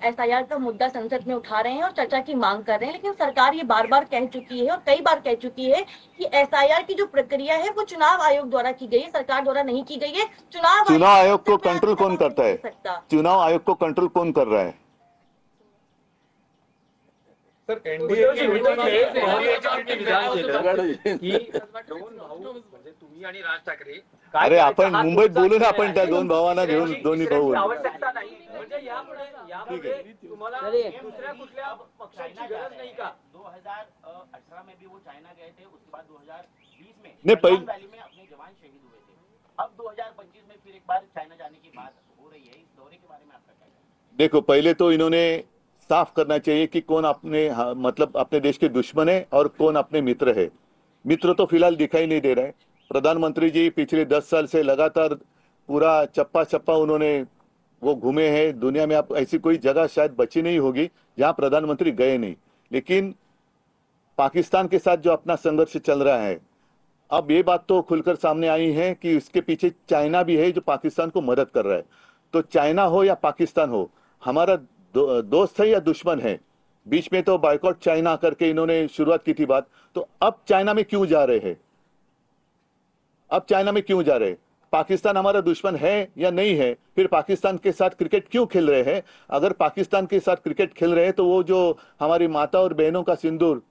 SIR का मुद्दा संसद में उठा रहे हैं और चर्चा की मांग कर रहे हैं, लेकिन सरकार ये बार बार कह चुकी है और कई बार कह चुकी है कि एसआईआर की जो प्रक्रिया है वो चुनाव आयोग द्वारा की गई है, सरकार द्वारा नहीं की गई है। चुनाव आयोग को कंट्रोल कौन करता है? चुनाव आयोग को कंट्रोल कौन कर रहा है? सर, एनडीए की मीटिंग में विधान केलं की दोन भाऊ म्हणजे तुम्ही आणि राज ठाकरे, अरे आपण मुंबईत बोलू ना, आपण त्या दोन भावांना घेऊन दोन्ही भाऊ आवश्यकता नाही म्हणजे यापुढे तुम्हाला दुसऱ्या कुठल्या पक्षाची गरज नाही का? 2018 में भी वो चाइना गए थे, उसके बाद 2020 में नहीं वैली में अपने जवान शहीद हुए थे। अब 2025 में फिर एक बार चाइना जाने की बात हो रही है। इस दौरे के बारे में आपका क्या कहना है? देखो, पहले तो इन्होंने साफ करना चाहिए कि कौन अपने मतलब अपने देश के दुश्मन है और कौन अपने मित्र है। मित्र तो फिलहाल दिखाई नहीं दे रहे हैं। प्रधानमंत्री जी पिछले 10 साल से लगातार पूरा चप्पा चप्पा उन्होंने वो घूमे हैं। दुनिया में आप ऐसी कोई जगह शायद बची नहीं होगी जहां प्रधानमंत्री गए नहीं। लेकिन पाकिस्तान के साथ जो अपना संघर्ष चल रहा है, अब ये बात तो खुलकर सामने आई है कि इसके पीछे चाइना भी है जो पाकिस्तान को मदद कर रहा है। तो चाइना हो या पाकिस्तान हो, हमारा दोस्त है या दुश्मन है? बीच में तो बायकॉट चाइना करके इन्होंने शुरुआत की थी बात। तो अब चाइना में क्यों जा रहे हैं? अब चाइना में क्यों जा रहे हैं? पाकिस्तान हमारा दुश्मन है या नहीं है? फिर पाकिस्तान के साथ क्रिकेट क्यों खेल रहे हैं? अगर पाकिस्तान के साथ क्रिकेट खेल रहे हैं तो वो जो हमारी माता और बहनों का सिंदूर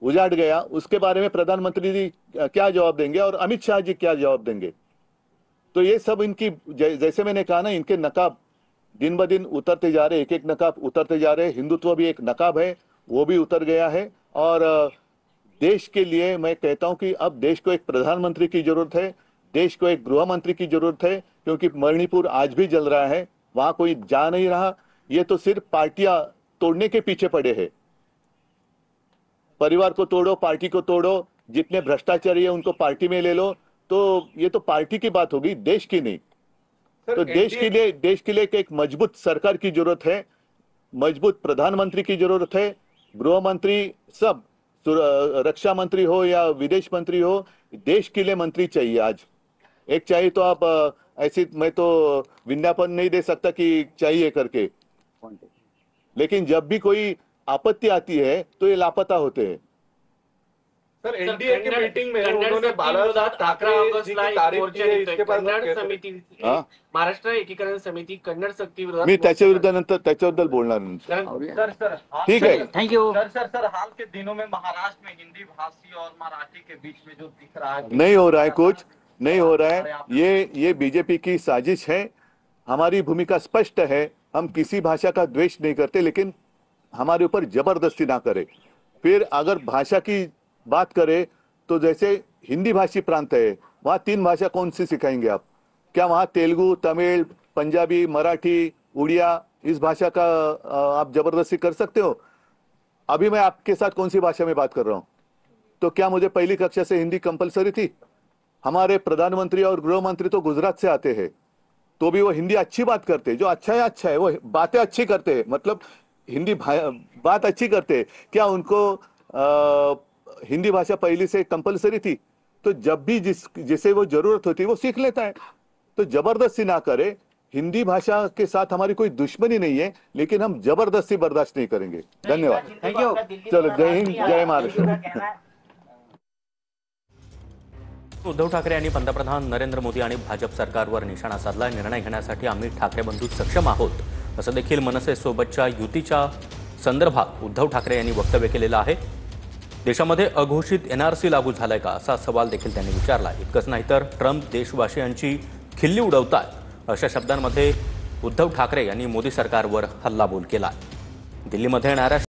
उजाड़ गया, उसके बारे में प्रधानमंत्री जी क्या जवाब देंगे और अमित शाह जी क्या जवाब देंगे? तो ये सब इनकी, जैसे मैंने कहा ना, इनके नकाब दिन ब दिन उतरते जा रहे, एक एक नकाब उतरते जा रहे। हिंदुत्व भी एक नकाब है, वो भी उतर गया है। और देश के लिए मैं कहता हूं कि अब देश को एक प्रधानमंत्री की जरूरत है, देश को एक गृह मंत्री की जरूरत है, क्योंकि मणिपुर आज भी जल रहा है, वहां कोई जा नहीं रहा। ये तो सिर्फ पार्टियां तोड़ने के पीछे पड़े हैं। परिवार को तोड़ो, पार्टी को तोड़ो, जितने भ्रष्टाचारी है उनको पार्टी में ले लो। तो ये तो पार्टी की बात होगी, देश की नहीं। तो देश के लिए एक मजबूत सरकार की जरूरत है, मजबूत प्रधानमंत्री की जरूरत है, गृह मंत्री, सब, रक्षा मंत्री हो या विदेश मंत्री हो, देश के लिए मंत्री चाहिए। आज एक चाहिए तो आप ऐसी, मैं तो विज्ञापन नहीं दे सकता कि चाहिए करके, लेकिन जब भी कोई आपत्ति आती है तो ये लापता होते हैं। सर, एनडीए की मीटिंग में उन्होंने 11 जी की तारीफ की है, इसके बाद कन्नड समिती, महाराष्ट्र एकीकरण समिती कन्नड सक्ती विरोधात मी त्याच्याबद्दल बोलणार नंतर। सर, ठीक है, थैंक यू। सर, हाल के दिनों में महाराष्ट्र में हिंदी भाषी और मराठी के बीच में जो दिख रहा है, नहीं हो रहा है, कुछ नहीं हो रहा है। ये बीजेपी की साजिश है। हमारी भूमिका स्पष्ट है, हम किसी भाषा का द्वेष नहीं करते, लेकिन हमारे ऊपर जबरदस्ती ना करे। फिर अगर भाषा की बात करें तो जैसे हिंदी भाषी प्रांत है, वहाँ 3 भाषा कौन सी सिखाएंगे आप? क्या वहाँ तेलुगु, तमिल, पंजाबी, मराठी, उड़िया, इस भाषा का आप जबरदस्ती कर सकते हो? अभी मैं आपके साथ कौन सी भाषा में बात कर रहा हूँ? तो क्या मुझे पहली कक्षा से हिंदी कंपलसरी थी? हमारे प्रधानमंत्री और गृह मंत्री तो गुजरात से आते हैं, तो भी वो हिंदी अच्छी बात करते हैं। जो अच्छा है वो बातें अच्छी करते हैं, मतलब हिंदी बात अच्छी करते हैं। क्या उनको हिंदी भाषा पहले से कंपलसरी थी? तो जब भी जिसे वो जरूरत होती है वो सीख लेता है। तो जबरदस्ती ना करे। हिंदी भाषा के साथ हमारी कोई दुश्मनी नहीं है, लेकिन हम जबरदस्ती बर्दाश्त नहीं करेंगे। धन्यवाद। Thank you. चलो, जय हिंद, जय महाराष्ट्र। उद्धव ठाकरे यांनी पंतप्रधान नरेंद्र मोदी आणि भाजप सरकारवर निशाणा साधला। निर्णय घेण्यासाठी आम्ही ठाकरे बंधू सक्षम आहोत, असं देखील मनसेसोबतच्या युतीच्या संदर्भात उद्धव ठाकरे यांनी वक्तव्य केलेलं आहे। देशामध्ये अघोषित एनआरसी लागू झालाय का, असा सवाल देखील त्यांनी विचारला। इतकंच नाही तर ट्रम्प देशवासियांची खिल्ली उडवतात, अशा शब्दांमध्ये उद्धव ठाकरे यांनी मोदी सरकारवर हल्लाबोल केला। दिल्लीमध्ये येणाऱ्या